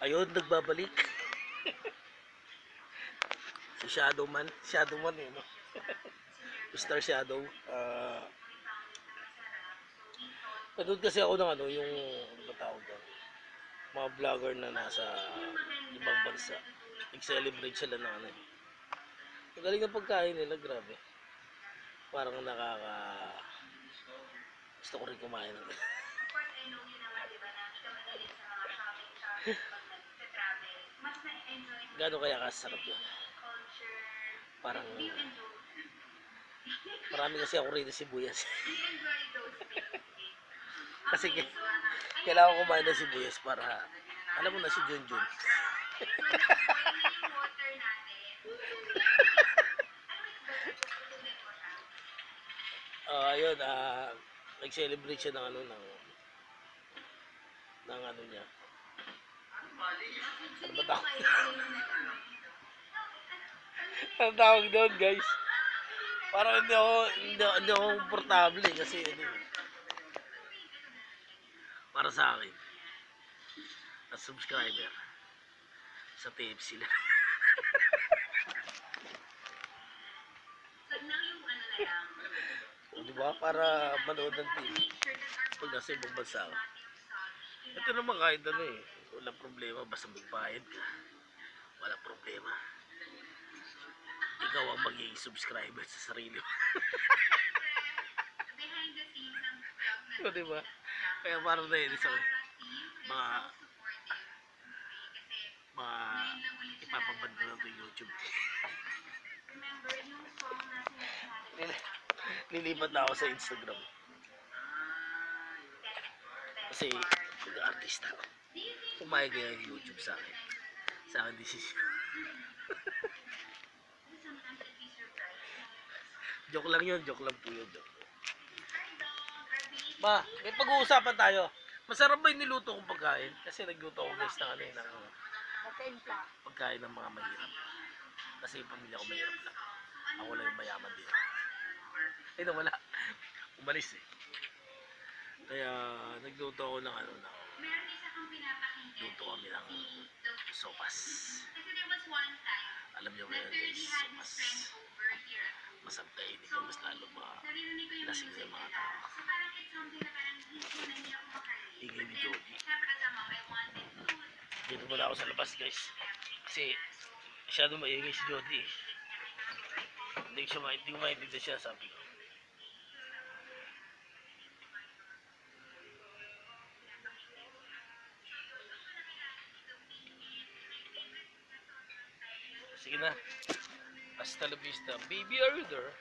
Ayun, nagbabalik. Si Shadowman. Shadowman eh, no? Star Shadow. Nanood kasi ako ng ano, yung batawag doon. Mga vlogger na nasa ibang bansa. Nag-celebrate sila ng ano. Ang galing ng pagkain nila, grabe. Parang gusto ko rin kumain. Gano'n kaya kasarap yun? Parang marami kasi ako rito sibuyas. Kasi kailangan ko kumain ng sibuyas para alam mo na si Junjun. Ayun, nag-celebrate siya ng ano ng ano niya. Ano ba tawag? Ano tawag doon, guys? Parang hindi ako komportable kasi ano, para sa akin, as subscriber sa TFC sila. O, diba? Para manood ng TV pag nasa ibang bansa ka. Ito naman kahit ano eh, walang problema basta magbayad ka. Walang problema. Ikaw ang magiging subscriber sa sarili mo. O, diba? Kaya parang nainis ako. Mga ipapabanda na ito yung YouTube. Lilipat na ako sa Instagram. Kasi mag-artista ako. Kumain kaya yung YouTube sa akin. Sa akin decision. Joke lang yun, joke lang po yun. Joke. Ma, may pag-uusapan tayo. Masarap ba yung niluto kong pagkain? Kasi nagluto ako guys ng ano ng pagkain ng mga mahirap. Kasi yung pamilya ko mahirap lang. Ako lang yung mayaman din. Ay nawala. Umalis eh. Kaya nagluto ako ng ano na luto kami ng sopas. Alam niyo ba yun guys? Sopas. Masarap kainin ko mas lalo lasing yung mga tao. Ingay ni Jody. Dito muna ako sa labas guys. Kasi masyado maingay si Jody. Hindi ko maintindihan siya sabi ko. Sige na. Hasta la vista. Baby, are you there?